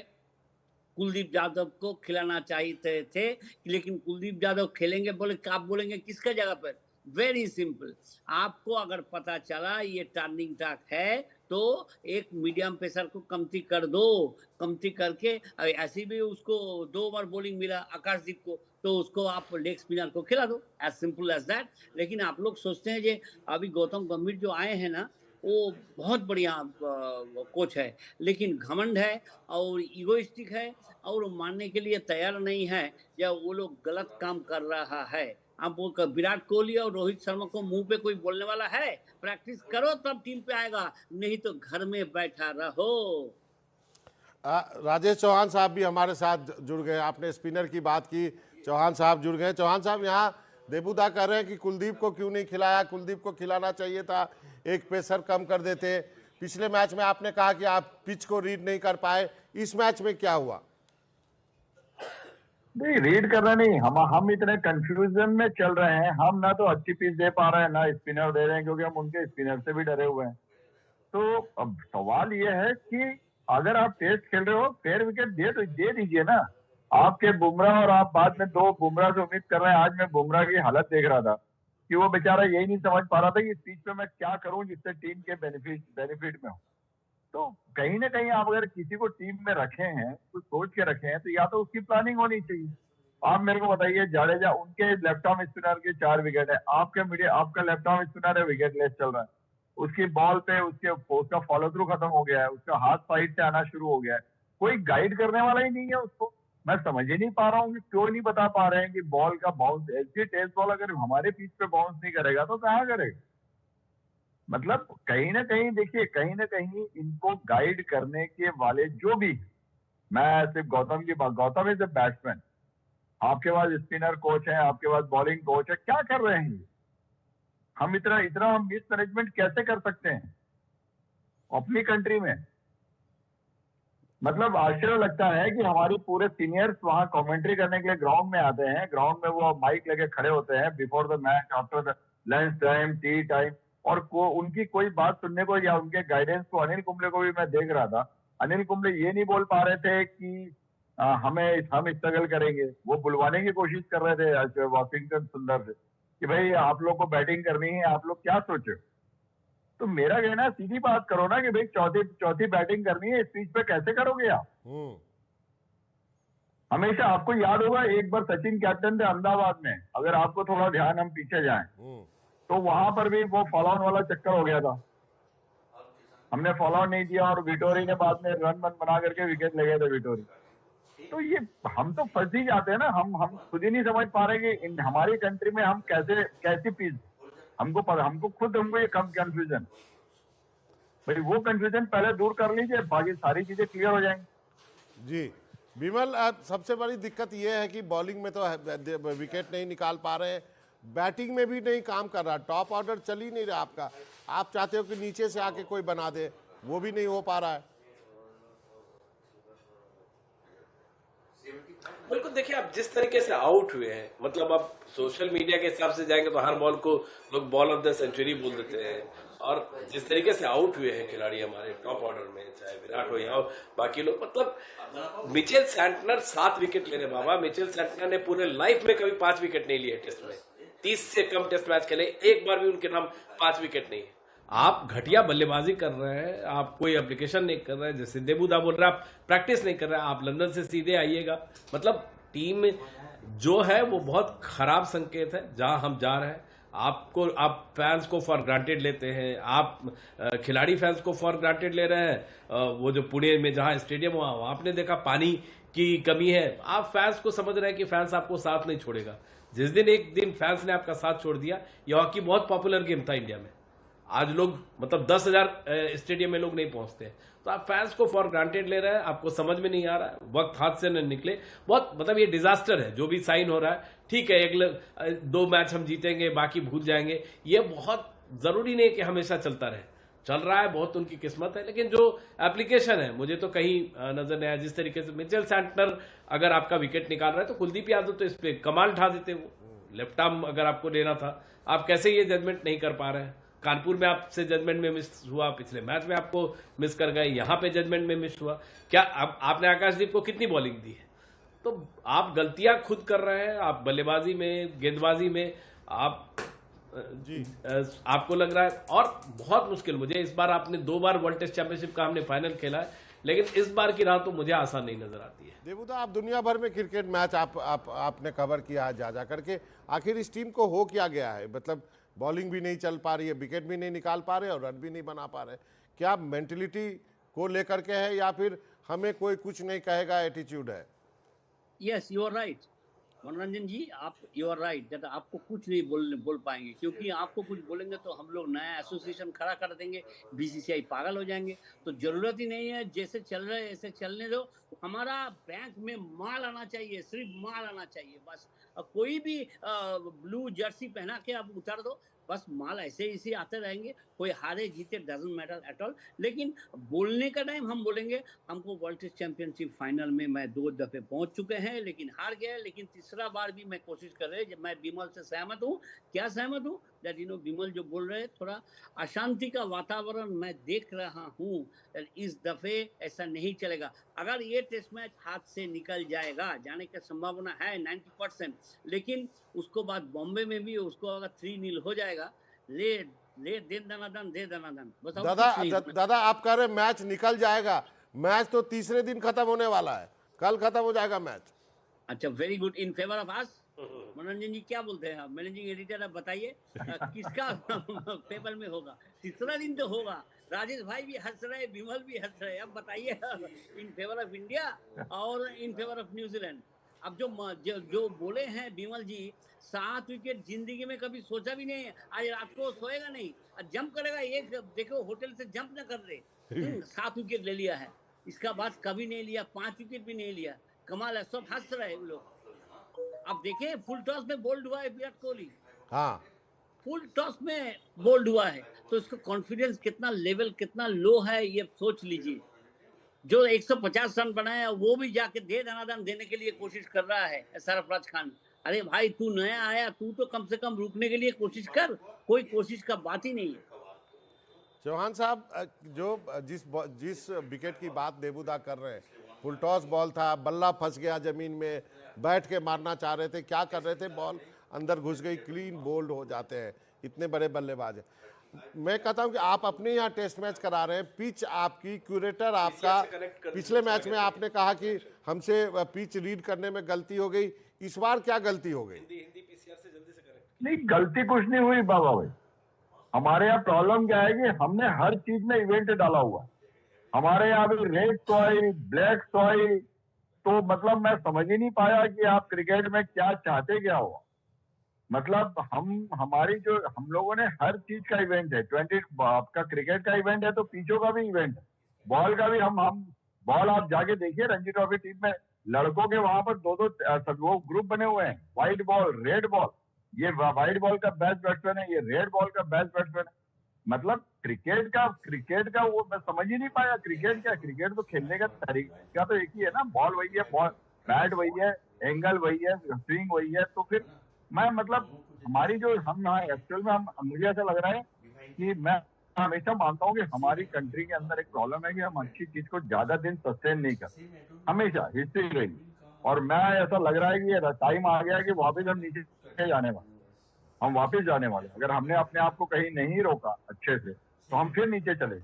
Speaker 7: कुलदीप यादव को खिलाना चाहिए थे, लेकिन कुलदीप यादव खेलेंगे बोले, आप बोलेंगे किसका जगह पर? वेरी सिंपल, आपको अगर पता चला ये टर्निंग टैक है तो एक मीडियम पेसर को कमती कर दो, कमती करके ऐसे भी उसको 2 ओवर बॉलिंग मिला आकाशदीप को, तो उसको आप लेग स्पिनर को खिला दो, एज सिंपल एज दैट। लेकिन आप लोग सोचते हैं कि अभी गौतम गंभीर जो आए हैं ना, वो बहुत बढ़िया कोच है, लेकिन घमंड है और इगोइस्टिक है और मानने के लिए तैयार नहीं है जब वो लोग गलत काम कर रहा है। आप बोलकर विराट कोहली और रोहित शर्मा को मुंह पे कोई बोलने वाला है? प्रैक्टिस करो तब टीम पे आएगा, नहीं तो घर में बैठा रहो।
Speaker 5: राजेश चौहान साहब भी हमारे साथ जुड़ गए। आपने स्पिनर की बात की, चौहान साहब जुड़ गए। चौहान साहब, यहाँ देबूदा कह रहे हैं कि कुलदीप को क्यों नहीं खिलाया, कुलदीप को खिलाना चाहिए था, एक पेसर कम कर देते। पिछले मैच में आपने कहा कि आप पिच को रीड नहीं कर पाए, इस मैच में क्या हुआ?
Speaker 8: नहीं, रीड करना नहीं, हम इतने कंफ्यूजन में चल रहे हैं। हम ना तो अच्छी पिच दे पा रहे हैं ना स्पिनर दे रहे हैं, क्योंकि हम उनके स्पिनर से भी डरे हुए हैं। तो अब सवाल ये है कि अगर आप टेस्ट खेल रहे हो, फेयर विकेट दे दीजिए ना। आपके बुमराह, और आप बाद में 2 बुमराह से उम्मीद कर रहे हैं। आज मैं बुमराह की हालत देख रहा था कि वो बेचारा यही नहीं समझ पा रहा था कि इस पिच पे मैं क्या करूं जिससे टीम के बेनिफिट में हो। तो कहीं ना कहीं आप अगर किसी को टीम में रखे हैं, कुछ सोच के रखे हैं, तो या तो उसकी प्लानिंग होनी चाहिए। आप मेरे को बताइए, जाडेजा, उनके लेफ्ट आर्म स्पिनर के 4 विकेट है, आपका लेफ्ट आर्म स्पिनर है विकेट लेस चल रहा है, उसकी बॉल पे उसका फॉलो थ्रू खत्म हो गया है, उसका हाथ साइड से आना शुरू हो गया है, कोई गाइड करने वाला ही नहीं है उसको। मैं समझ ही नहीं पा रहा हूँ कि क्यों नहीं बता पा रहे हैं कि बॉल का बाउंस, ऐसी टेस्ट बॉल अगर हमारे पिच पे बाउंस नहीं करेगा तो कहाँ करेगा? मतलब कहीं ना कहीं देखिए, कहीं ना कहीं इनको गाइड करने के वाले जो भी, मैं सिर्फ गौतम की बात, गौतम इज ए बैट्समैन, आपके पास स्पिनर कोच है, आपके पास बॉलिंग कोच है, क्या कर रहे हैं? हम इतना मिसमैनेजमेंट कैसे कर सकते हैं अपनी कंट्री में? मतलब आश्चर्य लगता है कि हमारी पूरे सीनियर्स वहां कमेंट्री करने के लिए ग्राउंड में आते हैं, ग्राउंड में वो माइक लेके खड़े होते हैं before the match, after the lunch time, T time, और उनकी कोई बात सुनने को या उनके गाइडेंस को, अनिल कुंबले को भी मैं देख रहा था, अनिल कुंबले ये नहीं बोल पा रहे थे कि हम स्ट्रगल करेंगे, वो बुलवाने की कोशिश कर रहे थे वॉशिंगटन सुंदर से कि भाई आप लोग को बैटिंग करनी है, आप लोग क्या सोचे। तो मेरा कहना है सीधी बात करो ना कि भाई चौथी बैटिंग करनी है, इस पिच पे कैसे करोगे आप। हमेशा आपको याद होगा एक बार सचिन कैप्टन थे अहमदाबाद में, अगर आपको थोड़ा ध्यान हम पीछे जाएं तो वहां पर भी वो फॉलो ऑन वाला चक्कर हो गया था, हमने फॉलो ऑन नहीं किया और विटोरी ने बाद में रन बना करके विकेट ले गए थे विटोरी। तो ये हम तो फंस ही जाते हैं ना, हम खुद ही नहीं समझ पा रहे कि हमारी कंट्री में हम कैसी पिच, हमको ये कम कंफ्यूजन, भाई वो कंफ्यूजन पहले दूर कर लीजिए, बाकी सारी चीजें क्लियर हो जाएंगी।
Speaker 5: जी विमल, सबसे बड़ी दिक्कत ये है कि बॉलिंग में तो विकेट नहीं निकाल पा रहे हैं, बैटिंग में भी नहीं काम कर रहा, टॉप ऑर्डर चल ही नहीं रहा आपका, आप चाहते हो कि नीचे से आके कोई बना दे, वो भी नहीं हो पा रहा है।
Speaker 6: बिल्कुल, देखिए आप जिस तरीके से आउट हुए हैं, मतलब आप सोशल मीडिया के हिसाब से जाएंगे तो हर बॉल को लोग बॉल ऑफ द सेंचुरी बोल देते हैं, और जिस तरीके से आउट हुए हैं खिलाड़ी हमारे टॉप ऑर्डर में, चाहे विराट हो या बाकी लोग, मतलब मिचेल सैंटनर 7 विकेट ले रहे बाबा। मिचेल सैंटनर ने पूरे लाइफ में कभी 5 विकेट नहीं लिए टेस्ट में, 30 से कम टेस्ट मैच खेले, एक बार भी उनके नाम 5 विकेट नहीं है। आप घटिया बल्लेबाजी कर रहे हैं, आप कोई एप्लीकेशन नहीं कर रहे हैं, जैसे देबूदा बोल रहे हैं आप प्रैक्टिस नहीं कर रहे हैं, आप लंदन से सीधे आइएगा, मतलब टीम जो है वो बहुत खराब संकेत है जहां हम जा रहे हैं। आप फैंस को फॉर ग्रांटेड लेते हैं, आप खिलाड़ी फैंस को फॉर ग्रांटेड ले रहे हैं। वो जो पुणे में जहां स्टेडियम हुआ आपने देखा पानी की कमी है, आप फैंस को समझ रहे हैं कि फैंस आपको साथ नहीं छोड़ेगा। जिस दिन एक दिन फैंस ने आपका साथ छोड़ दिया, ये हॉकी बहुत पॉपुलर गेम था इंडिया में, आज लोग मतलब 10,000 स्टेडियम में लोग नहीं पहुंचते हैं, तो आप फैंस को फॉर ग्रांटेड ले रहे हैं, आपको समझ में नहीं आ रहा है, वक्त हाथ से न निकले, बहुत मतलब ये डिजास्टर है जो भी साइन हो रहा है। ठीक है, 2 मैच हम जीतेंगे बाकी भूल जाएंगे, ये बहुत जरूरी नहीं कि हमेशा चलता रहे, चल रहा है बहुत उनकी किस्मत है, लेकिन जो एप्लीकेशन है मुझे तो कहीं नजर नहीं आया। जिस तरीके से मिचेल सैंटनर अगर आपका विकेट निकाल रहा है तो कुलदीप यादव तो इस पे कमाल ढा देते, वो लेफ्ट आर्म अगर आपको लेना था, आप कैसे ये जजमेंट नहीं कर पा रहे हैं। कानपुर में आपसे जजमेंट में मिस हुआ, पिछले मैच में आपको मिस कर गए, यहां पे जजमेंट में मिस हुआ। क्या आपने आकाशदीप को कितनी बॉलिंग दी है? तो आप गलतियां खुद कर रहे हैं, आप बल्लेबाजी में, गेंदबाजी में आप जी आपको लग रहा है, और बहुत मुश्किल। मुझे इस बार आपने 2 बार वर्ल्ड टेस्ट चैंपियनशिप का हमने फाइनल खेला है, लेकिन इस बार की राह तो मुझे आसान नहीं नजर आती है।
Speaker 5: देवुदा, आप दुनिया भर में क्रिकेट मैच आपने कवर किया है जा करके, आखिर इस टीम को हो क्या गया है? मतलब बॉलिंग भी नहीं चल पा रही है, विकेट भी नहीं निकाल पा रहे और रन भी नहीं बना पा रहे, क्या मेंटलिटी को लेकर के है या फिर हमें कोई कुछ नहीं कहेगा एटीट्यूड है?
Speaker 7: यस, यू आर राइट मनोरंजन जी, आप यू आर राइट दैट आपको कुछ नहीं बोल पाएंगे, क्योंकि आपको कुछ बोलेंगे तो हम लोग नया एसोसिएशन खड़ा कर देंगे, बीसीसीआई पागल हो जाएंगे। तो जरूरत ही नहीं है, जैसे चल रहे हैं ऐसे चलने दो। हमारा बैंक में माल आना चाहिए, सिर्फ माल आना चाहिए बस। कोई भी ब्लू जर्सी पहना के आप उतार दो, बस माल ऐसे ही आते रहेंगे, कोई हारे जीते डजंट मैटर एट ऑल। लेकिन बोलने का टाइम हम बोलेंगे। हमको वर्ल्ड टेस्ट चैंपियनशिप फाइनल में मैं 2 दफे पहुंच चुके हैं, लेकिन हार गए, लेकिन तीसरा बार भी मैं कोशिश कर रहे हैं। मैं विमल से सहमत हूँ। क्या सहमत हूँ? दैट विमल जो बोल रहे हैं, थोड़ा अशांति का वातावरण मैं देख रहा हूँ। इस दफे ऐसा नहीं चलेगा। अगर ये टेस्ट मैच हाथ से निकल जाएगा, जाने की संभावना है 90%, लेकिन उसको बाद बॉम्बे में भी उसको अगर 3-0 हो जाएगा, ले दे दनादन।
Speaker 5: दादा आप कह रहे मैच निकल जाएगा, मैच तो तीसरे दिन खत्म होने वाला है, कल खत्म हो जाएगा मैच।
Speaker 7: अच्छा, very good, in favour of us. मनोरंजन जी क्या बोलते हैं आप? मैनेजिंग एडिटर, आप बताइए किसका पेपर में होगा? तीसरा दिन तो होगा। राजेश भाई भी हंस रहे, विमल भी हंस रहे, अब बताइए इन फेवर ऑफ इंडिया और इन फेवर ऑफ न्यूजीलैंड। अब जो बोले हैं विमल जी, 7 विकेट जिंदगी में कभी सोचा भी नहीं है। आज रात को सोएगा नहीं, जंप करेगा, एक देखो होटल से जंप न कर दे। 7 विकेट ले लिया है, इसका बाद कभी नहीं लिया, 5 विकेट भी नहीं लिया। कमाल है, सब हंस रहे हैं लोग। अब देखें, फुल टॉस में बोल्ड हुआ है विराट कोहली।
Speaker 5: हाँ,
Speaker 7: फुल टॉस में बोल्ड हुआ है, तो इसका कॉन्फिडेंस कितना लेवल कितना लो है, ये सोच लीजिए। जो 150 रन बनाया वो भी जाके दे दनादन देने के लिए कोशिश कर रहा है सरफराज खान। अरे भाई तू नया आया, तू तो कम से कम रुकने के लिए कोशिश कर, कोई कोशिश का बात ही नहीं है।
Speaker 5: चौहान साहब, जो जिस विकेट की बात देबूदा कर रहे हैं, फुल टॉस बॉल था, बल्ला फंस गया जमीन में, बैठ के मारना चाह रहे थे, क्या कर रहे थे, बॉल अंदर घुस गई, क्लीन बोल्ड हो जाते हैं, इतने बड़े बल्लेबाज हैं। मैं कहता हूं कि आप अपने यहाँ टेस्ट मैच करा रहे हैं, पिच आपकी, क्यूरेटर आपका, पिछले मैच में आपने कहा कि हमसे पिच रीड करने में गलती हो गई, इस बार क्या गलती हो गई?
Speaker 8: नहीं, गलती कुछ नहीं हुई बाबा भाई। हमारे यहाँ प्रॉब्लम क्या है कि हमने हर चीज में इवेंट डाला हुआ है। हमारे यहाँ भी रेड सॉइल, ब्लैक सॉइल, तो मतलब मैं समझ ही नहीं पाया कि आप क्रिकेट में क्या चाहते क्या हो। मतलब हमारी जो हम लोगों ने हर चीज का इवेंट है, 20 आपका क्रिकेट का इवेंट है तो पिचों का भी इवेंट है, बॉल का भी। हम बॉल आप जाके देखिए रणजी ट्रॉफी टीम में लड़कों के वहां पर दो ग्रुप बने हुए हैं, व्हाइट बॉल, रेड बॉल। ये व्हाइट बॉल का बेस्ट बैट्समैन है, ये रेड बॉल का बेस्ट बैट्समैन है। मतलब क्रिकेट का वो मैं समझ ही नहीं पाया। क्रिकेट क्या, क्रिकेट तो खेलने का तरीका तो एक ही है ना, बॉल वही है, बॉल बैट वही है, एंगल वही है, स्विंग वही है। तो फिर मैं मतलब हमारी जो हम यहाँ एक्चुअल में मुझे ऐसा लग रहा है कि मैं हमेशा मानता हूँ कि हमारी कंट्री के अंदर एक प्रॉब्लम है कि हम अच्छी चीज को ज्यादा दिन सस्टेन नहीं करते, हमेशा हिस्ट्री रही। और मैं ऐसा लग रहा है कि ये टाइम आ गया कि वापस हम नीचे जाने वाले, हम वापस जाने वाले। अगर हमने अपने आप को कहीं नहीं रोका अच्छे से तो हम फिर नीचे चले,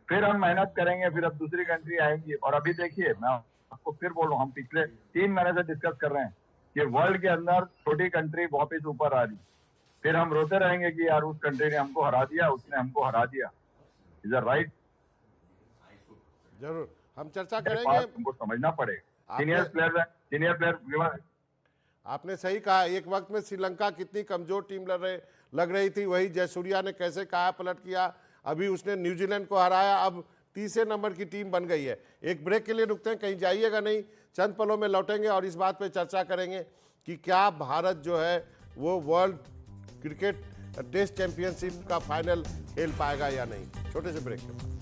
Speaker 8: फिर हम मेहनत करेंगे, फिर अब दूसरी कंट्री आएंगी। और अभी देखिए, मैं आपको फिर बोल रहा हूँ, हम पिछले 3 महीने से डिस्कस कर रहे हैं कि वर्ल्ड के अंदर छोटी कंट्री वापस ऊपर आ रही, फिर हम रोते रहेंगे कि यार उस कंट्री ने हमको हरा दिया, उसने हमको हरा दिया। Is that right?
Speaker 5: जरूर हम चर्चा करेंगे,
Speaker 8: हमको समझना पड़ेगा। सीनियर प्लेयर
Speaker 5: आपने सही कहा। एक वक्त में श्रीलंका कितनी कमजोर टीम लग रही थी, वही जयसूर्या ने कैसे काया पलट किया, अभी उसने न्यूजीलैंड को हराया, अब तीसरे नंबर की टीम बन गई है। एक ब्रेक के लिए रुकते हैं, कहीं जाइएगा नहीं, चंद पलों में लौटेंगे और इस बात पे चर्चा करेंगे कि क्या भारत जो है वो वर्ल्ड क्रिकेट टेस्ट चैंपियनशिप का फाइनल खेल पाएगा या नहीं। छोटे से ब्रेक के बाद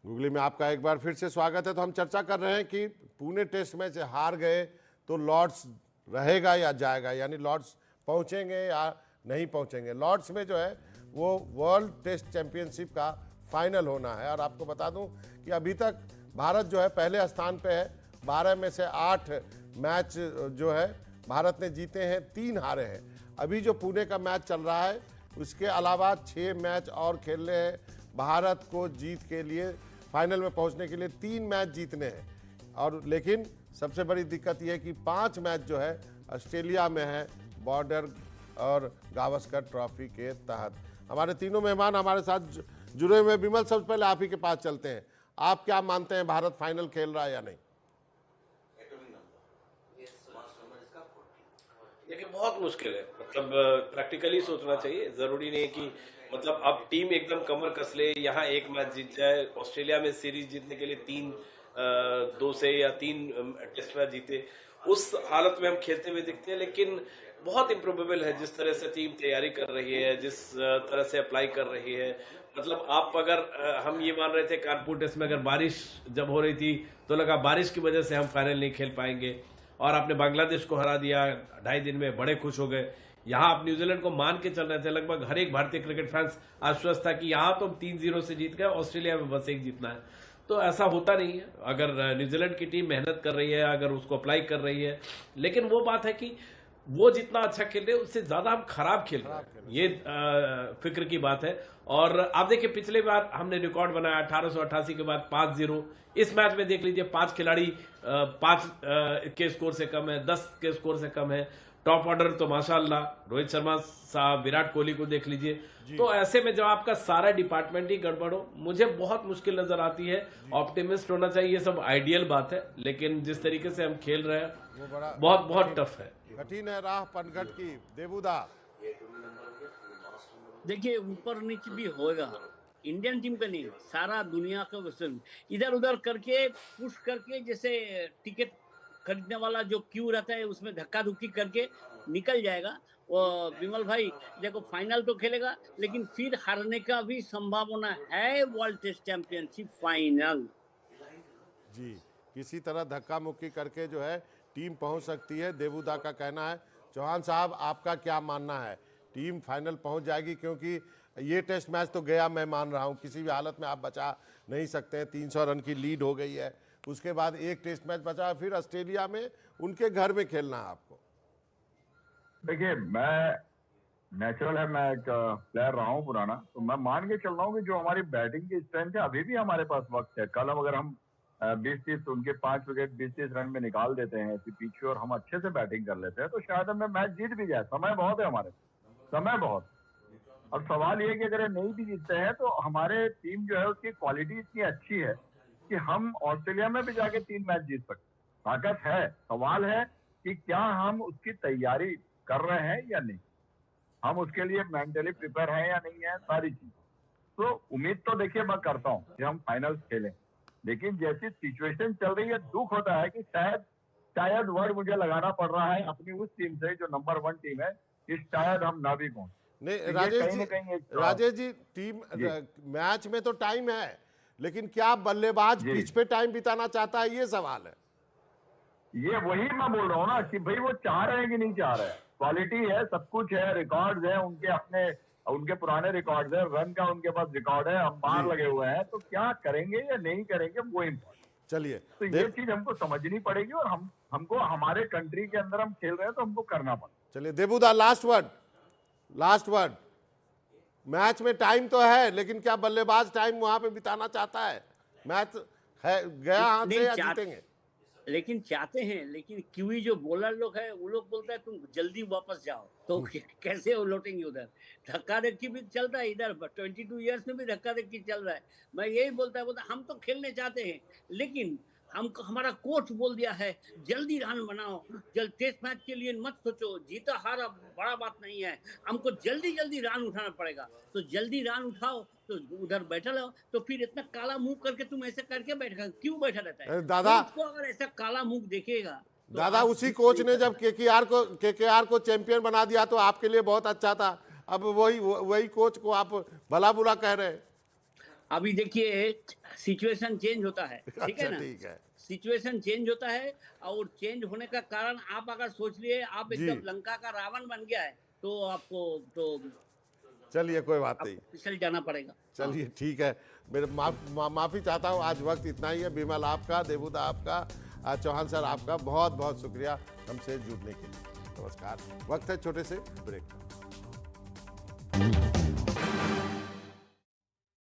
Speaker 5: गूगली में आपका एक बार फिर से स्वागत है। तो हम चर्चा कर रहे हैं कि पुणे टेस्ट मैच हार गए तो लॉर्ड्स रहेगा या जाएगा, यानी लॉर्ड्स पहुंचेंगे या नहीं पहुंचेंगे। लॉर्ड्स में जो है वो वर्ल्ड टेस्ट चैंपियनशिप का फाइनल होना है। और आपको बता दूं कि अभी तक भारत जो है पहले स्थान पे है, 12 में से 8 मैच जो है भारत ने जीते हैं, 3 हारे हैं। अभी जो पुणे का मैच चल रहा है उसके अलावा 6 मैच और खेलने हैं भारत को जीत के लिए, फाइनल में पहुंचने के लिए 3 मैच जीतने हैं। और लेकिन सबसे बड़ी दिक्कत यह है कि 5 मैच जो है ऑस्ट्रेलिया में है, बॉर्डर और गावस्कर ट्रॉफी के तहत। हमारे तीनों मेहमान हमारे साथ जुड़े हुए। विमल, सबसे पहले आप ही के पास चलते हैं, आप क्या मानते हैं, भारत फाइनल खेल रहा है या नहीं?
Speaker 6: देखिए बहुत मुश्किल है, मतलब प्रैक्टिकली सोचना चाहिए। जरूरी नहीं है कि मतलब अब टीम एकदम कमर कस ले, यहाँ एक मैच जीत जाए। ऑस्ट्रेलिया में सीरीज जीतने के लिए 2 से या 3 टेस्ट मैच जीते, उस हालत में हम खेलते हुए दिखते हैं। लेकिन बहुत इम्प्रोबेबल है जिस तरह से टीम तैयारी कर रही है, जिस तरह से अप्लाई कर रही है। मतलब आप अगर हम ये मान रहे थे कानपुर टेस्ट में अगर बारिश जब हो रही थी तो लगा बारिश की वजह से हम फाइनल नहीं खेल पाएंगे, और आपने बांग्लादेश को हरा दिया 2.5 दिन में, बड़े खुश हो गए। यहाँ आप न्यूजीलैंड को मान के चल रहे थे, लगभग हर एक भारतीय क्रिकेट फैंस आश्वस्त था कि यहाँ तो 3-0 से जीत गए, ऑस्ट्रेलिया में बस 1 जीतना है। तो ऐसा होता नहीं है। अगर न्यूजीलैंड की टीम मेहनत कर रही है, अगर उसको अप्लाई कर रही है, लेकिन वो बात है कि वो जितना अच्छा खेल रहे हैं उससे ज्यादा हम खराब खेल रहे हैं, ये फिक्र की बात है। और आप देखिए पिछले बार हमने रिकॉर्ड बनाया 1888 के बाद 5-0। इस मैच में देख लीजिए 5 खिलाड़ी 5 के स्कोर से कम है, 10 के स्कोर से कम है। टॉप ऑर्डर तो माशाल्लाह रोहित शर्मा साहब, विराट कोहली को देख लीजिए। तो ऐसे में जब आपका सारा डिपार्टमेंट ही गड़बड़ हो, मुझे बहुत मुश्किल नजर आती है। ऑप्टिमिस्ट होना चाहिए, ये सब आइडियल बात है, लेकिन जिस तरीके से हम खेल रहे हैं बहुत टफ है,
Speaker 5: कठिन है राह पनघट की। देबूदा,
Speaker 7: देखिए ऊपर नीचे भी होगा, इंडियन टीम का नहीं, सारा दुनिया का वेस्टर्न इधर उधर करके पुश करके जैसे टिकट खरीदने वाला जो क्यू रहता है उसमें धक्का धुक्की करके निकल जाएगा। और विमल भाई देखो फाइनल तो खेलेगा, लेकिन फिर हारने का भी संभावना है वर्ल्ड टेस्ट चैंपियनशिप फाइनल।
Speaker 5: जी, किसी तरह धक्का मुक्की करके जो है टीम पहुंच सकती है, देवुदा का कहना है। चौहान साहब, आपका क्या मानना है, टीम फाइनल पहुंच जाएगी? क्योंकि ये टेस्ट मैच तो गया, मैं मान रहा हूं किसी भी हालत में आप बचा नहीं सकते हैं। 300 रन की लीड हो गई है, उसके बाद एक टेस्ट मैच बचा है, फिर ऑस्ट्रेलिया में उनके घर में खेलना है आपको।
Speaker 8: देखिए, मैं नेचुरल है, मैं एक प्लेयर रहा हूँ पुराना, तो मैं मान के चल रहा हूँ कि जो हमारी बैटिंग की स्ट्रेंथ है अभी भी हमारे पास वक्त है। कल अगर हम 20-30 उनके 5 विकेट 20-30 रन में निकाल देते हैं ऐसी पिच और हम अच्छे से बैटिंग कर लेते हैं तो शायद हमें मैच जीत भी जाए। समय बहुत है हमारे, समय बहुत। अब सवाल ये है कि अगर ये नहीं भी जीतते हैं तो हमारे टीम जो है उसकी क्वालिटी इतनी अच्छी है कि हम ऑस्ट्रेलिया में भी जाके 3 मैच जीत सकते। ताकत है, सवाल है कि क्या हम उसकी तैयारी कर रहे हैं या नहीं, हम उसके लिए मेंटली प्रिपेयर हैं या नहीं है, सारी चीज। तो उम्मीद तो देखिए मैं करता हूँ कि हम फाइनल्स खेलें, लेकिन जैसी सिचुएशन चल रही है दुख होता है कि शायद वर्ड मुझे लगाना पड़ रहा है अपनी उस टीम से जो नंबर 1 टीम है कि शायद हम ना भी पहुंचे।
Speaker 5: नहीं
Speaker 8: तो
Speaker 5: राजेश जी टीम मैच में तो टाइम है, लेकिन क्या बल्लेबाज पिच पे टाइम बिताना चाहता है, ये सवाल है।
Speaker 8: ये वही मैं बोल रहा हूँ ना कि भाई वो चाह रहे हैं कि नहीं चाह रहे हैं। क्वालिटी है, सब कुछ है, रिकॉर्ड्स है उनके, अपने उनके पुराने रिकॉर्ड्स है, रन का उनके पास रिकॉर्ड है, अंपायर लगे हुए हैं, तो क्या करेंगे या नहीं करेंगे वो इम्पोर्टेंट।
Speaker 5: चलिए,
Speaker 8: तो ये चीज हमको समझनी पड़ेगी और हमको हमारे कंट्री के अंदर हम खेल रहे हैं तो हमको करना पड़ेगा।
Speaker 5: चलिए देवुदा, लास्ट वर्ड। मैच में टाइम तो है, लेकिन क्या बल्लेबाज टाइम वहां पे बिताना चाहता है? मैच है गया हाथ से या जीतेंगे?
Speaker 7: लेकिन चाहते हैं, लेकिन क्यूई जो बॉलर लोग है वो लोग बोलता है तुम जल्दी वापस जाओ, तो कैसे वो लौटेंगे उधर। धक्का धक्की भी चलता है इधर, 22 इयर्स में भी धक्का धक्की चल रहा है। मैं यही बोलता है हम तो खेलने चाहते हैं, लेकिन हमको हमारा कोच बोल दिया है जल्दी रन बनाओ, टेस्ट मैच के लिए मत सोचो, जीता हारा बड़ा बात नहीं है, हमको जल्दी रन उठाना पड़ेगा। तो जल्दी रन उठाओ तो उधर बैठा रहो, तो फिर इतना काला मुंह करके तुम ऐसे करके बैठा क्यों बैठा रहता है?
Speaker 5: दादा
Speaker 7: तो अगर ऐसा काला मुंह देखेगा तो
Speaker 5: दादा, उसी कोच ने जब केकेआर को चैंपियन बना दिया तो आपके लिए बहुत अच्छा था। अब वही कोच को आप भला बुरा कह रहे हैं।
Speaker 7: अभी देखिए सिचुएशन चेंज होता है, ठीक है ना?
Speaker 5: ठीक है,
Speaker 7: सिचुएशन चेंज होता है, और चेंज होने का कारण आप अगर सोच लिए आप एकदम लंका का रावण बन गया है तो आपको तो
Speaker 5: चलिए कोई बात नहीं,
Speaker 7: फिसल जाना पड़ेगा।
Speaker 5: चलिए ठीक है, मेरे माफी चाहता हूँ, आज वक्त इतना ही है। बिमल आपका, देवुदा आपका, चौहान सर आपका बहुत बहुत शुक्रिया हमसे जुड़ने के लिए। नमस्कार। वक्त है छोटे से ब्रेक का।